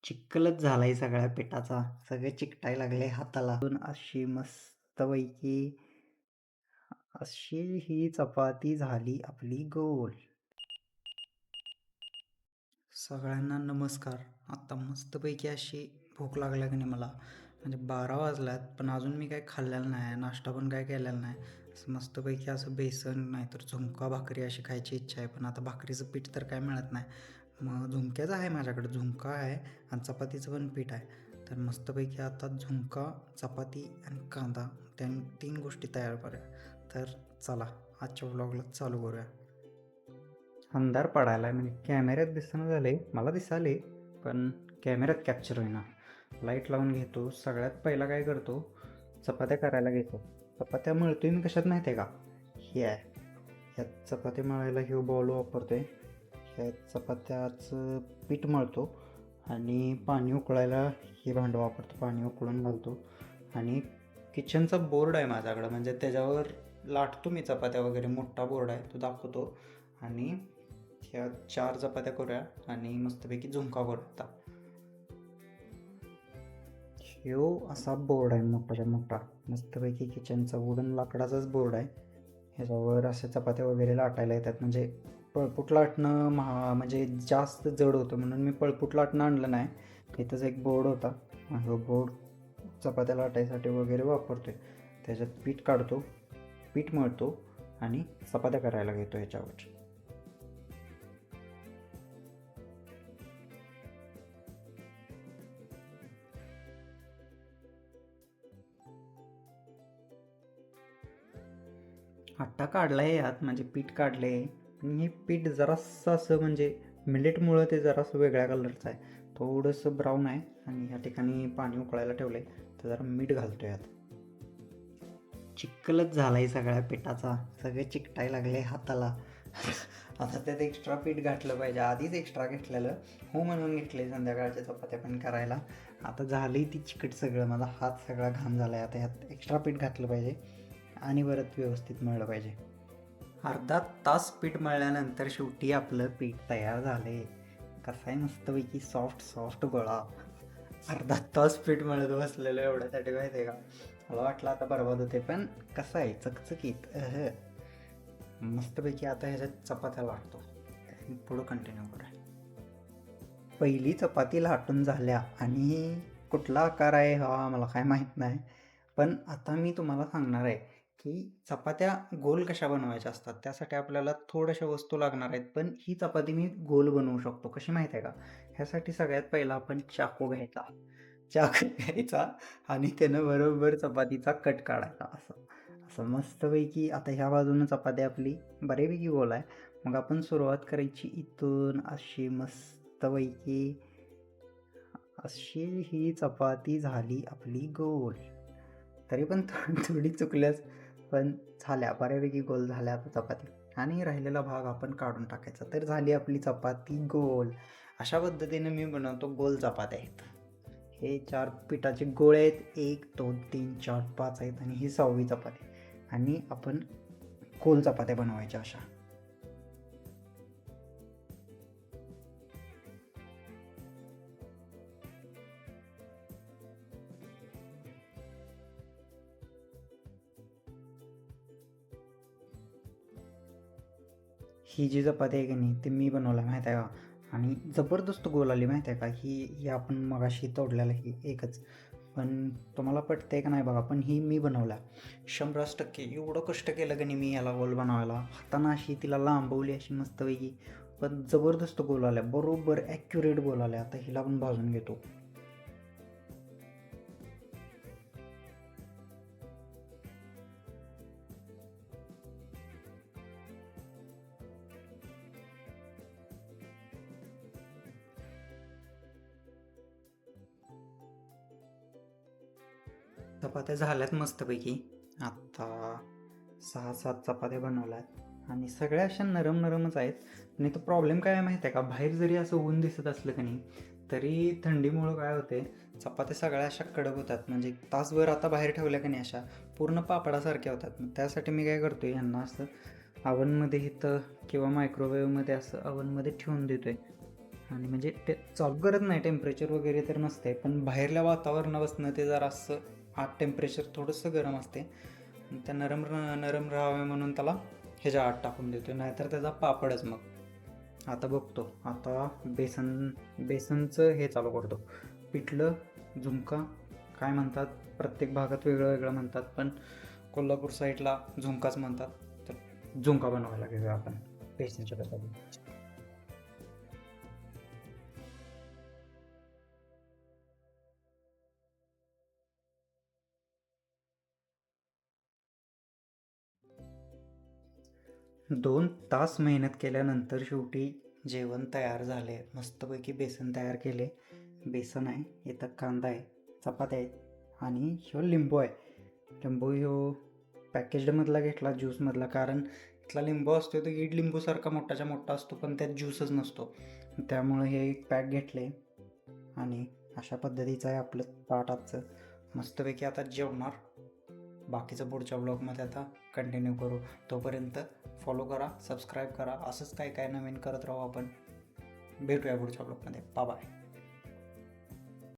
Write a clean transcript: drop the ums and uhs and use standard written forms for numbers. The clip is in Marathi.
चिखलच झालाय सगळ्या पिठाचा. सगळे चिकटाय लागले हाताला. अशी मस्तपैकी अशी ही चपाती झाली आपली गोल. सगळ्यांना नमस्कार. आता मस्तपैकी अशी भूक लागल्या की नाही मला. म्हणजे 12 वाजल्यात पण अजून मी काही खाल्लेलं नाही, नाश्ता पण काय केलेला नाही. असं मस्तपैकी असं बेसन नाहीतर झुणका भाकरी अशी खायची इच्छा आहे, पण आता भाकरीचं पीठ तर काय मिळत नाही. मग झुणक्याचं आहे माझ्याकडे, झुणका आहे आणि चपातीचं पण पीठ आहे. तर मस्तपैकी आता झुणका, चपाती आणि कांदा त्या 3 गोष्टी तयार करूया. तर चला आजच्या व्लॉगला चालू करूया. अंधार पडायला आहे, म्हणजे कॅमेऱ्यात दिसणं झाले, मला दिसाले पण कॅमेऱ्यात कॅप्चर होईना. लाईट लावून घेतो. सगळ्यात पहिला काय करतो, चपात्या करायला घेतो. चपात्या मळतोय मी कशात माहिती आहे का, हे आहे, ह्यात चपात्या मळायला हे बॉल वापरतोय. ह्यात चपात्याचं पीठ मळतो आणि पाणी उकळायला हे भांडं वापरतो. पाणी उकळून घालतो आणि किचनचा बोर्ड आहे माझ्याकडं, म्हणजे त्याच्यावर लाटतो मी चपात्या वगैरे. मोठा बोर्ड आहे तो दाखवतो. आणि ह्या 4 चपात्या करूया आणि मस्तपैकी झुणका करूया. ह्यो असा बोर्ड आहे मोठाच्या मोठा, मस्तपैकी किचनचा वुडन लाकडाचाच बोर्ड आहे. ह्याच्यावर अशा चपात्या वगैरे लाटायला येतात. म्हणजे पळपूट लाटणं म्हणजे जास्त जड होतं म्हणून मी पळपूट लाटणं आणलं नाही. इथंच एक बोर्ड होता, हा बोर्ड चपात्या लाटायसाठी वगैरे वापरतोय. त्याच्यात पीठ काढतो, पीठ मळतो आणि चपात्या करायला घेतो ह्याच्यावर. आट्टा काढला आहे यात, म्हणजे पीठ काढले आहे. पण हे पीठ जरासं असं म्हणजे मिलेटमुळं ते जरासं वेगळ्या कलरचं आहे, थोडंसं ब्राऊन आहे. आणि ह्या ठिकाणी पाणी उकळायला ठेवलं आहे, तर जरा मीठ घालतो यात. चिखलच झालाय सगळ्या पिठाचा. सगळे चिकटाय लागले हाताला. आता त्यात एक्स्ट्रा पीठ घातलं पाहिजे. आधीच एक्स्ट्रा घेतलेलं, हो म्हणून घेतले संध्याकाळच्या चपात्या पण करायला. आता झालंय ती चिकट सगळं, माझा हात सगळा घाण झाला आहे. आता ह्यात एक्स्ट्रा पीठ घातलं पाहिजे आणि परत व्यवस्थित मळलं पाहिजे. अर्धा तास पीठ मळल्यानंतर शेवटी आपलं पीठ तयार झाले. कसं आहे मस्तपैकी सॉफ्ट सॉफ्ट गोळा. अर्धा तास पीठ मळत बसलेलं एवढ्यासाठी माहिती आहे का. मला वाटलं आता बरबाद होते, पण कसं आहे चकचकीत. मस्तपैकी आता ह्याच्यात चपात्या लाटतो. पुढं कंटिन्यू करूया. पहिली चपाती लाटून झाल्या आणि कुठला आकार आहे हा मला काय माहीत नाही. पण आता मी तुम्हाला सांगणार आहे की चपात्या गोल कशा बनवायच्या असतात. त्यासाठी आपल्याला थोड्याशा वस्तू लागणार आहेत, पण ही चपाती मी गोल बनवू शकतो. कशी माहीत आहे का, ह्यासाठी सगळ्यात पहिला आपण चाकू घ्यायचा. चाकू घ्यायचा आणि त्यानं बरोबर चपातीचा कट काढायचा. असं असं मस्तपैकी. आता ह्या बाजूनं चपाती आपली बऱ्यापैकी गोल आहे. मग आपण सुरुवात करायची इथून. अशी मस्तपैकी अशी ही चपाती झाली आपली गोल. तरी पण थोडी चुकल्यास, पण झाल्या बऱ्यापैकी गोल झाल्या आता चपाती. आणि राहिलेला भाग आपण काढून टाकायचा. तर झाली आपली चपाती गोल. अशा पद्धतीने मी बनवतो गोल चपात्या आहेत. हे 4 पिठाचे गोळे आहेत. 1 2 3 4 5 आहेत आणि ही 6वी चपाती. आणि आपण गोल चपात्या बनवायच्या अशा. ही जी चपाती आहे की नाही ती मी बनवला माहीत आहे का. आणि जबरदस्त गोल आली माहीत आहे का. ही आपण मगाशी तोडलेलं ही एकच. पण तुम्हाला पटते का नाही बघा, पण ही मी बनवला 100%. एवढं कष्ट केलं की नाही मी याला गोल बनवायला. हाताना अशी तिला लांबवली अशी मस्तपैकी, पण जबरदस्त गोल आल्या, बरोबर ॲक्युरेट गोल आल्या. आता हिला पण भाजून घेतो. चपात्या झाल्यात मस्तपैकी. आत्ता 6-7 चपात्या बनवल्यात आणि सगळ्या अशा नरम नरमच आहेत. आणि तो प्रॉब्लेम काय आहे माहीत आहे का, बाहेर जरी असं ऊन दिसत असलं की नाही तरी थंडीमुळं काय होते, चपात्या सगळ्या अशा कडक होतात. म्हणजे तासभर आता बाहेर ठेवल्या की नाही अशा पूर्ण पापडासारख्या होतात. मग त्यासाठी मी काय करतो, यांना असं अवनमध्ये इथं किंवा मायक्रोवेव्हमध्ये असं अवनमध्ये ठेवून देतो आहे. आणि म्हणजे ते चालू करत नाही, टेम्परेचर वगैरे तर नसते, पण बाहेरल्या वातावरणापासून ते जरा असं आत टेम्परेचर थोडंसं गरम असते. त्या नरम राहावे म्हणून त्याला ह्याच्या आत टाकून देतो, नाहीतर त्याचा पापडच. मग आता बघतो, आता बेसनचं हे चालू करतो. पिठलं झुणका काय म्हणतात, प्रत्येक भागात वेगळं वेगळं म्हणतात, पण कोल्हापूर साईडला झुणकाच म्हणतात. तर झुणका बनवायला घेऊया आपण बेसनच्या पिठाचा. 2 तास मेहनत केल्यानंतर शेवटी जेवण तयार झाले. मस्तपैकी बेसन तयार केले. बेसन आहे, इथं कांदा आहे, चपात्या आहेत आणि ह्यो लिंबू आहे. लिंबू ह्यो पॅकेजमधला घेतला, ज्यूसमधला, कारण इथला लिंबू असतो तो ईड लिंबूसारखा मोठाच्या मोठा असतो, पण त्यात ज्यूसच नसतो. त्यामुळे हे एक पॅक घेतले आणि अशा पद्धतीचं आहे आपलं ताट आजचं. मस्तपैकी आता जेवणार. बाकीचं पुढच्या ब्लॉगमध्ये आता कंटिन्यू करू. तोपर्यंत फॉलो करा, सबस्क्राईब करा, असंच काय काय नवीन करत राहू आपण. भेटूया पुढच्या ब्लॉगमध्ये. बाय.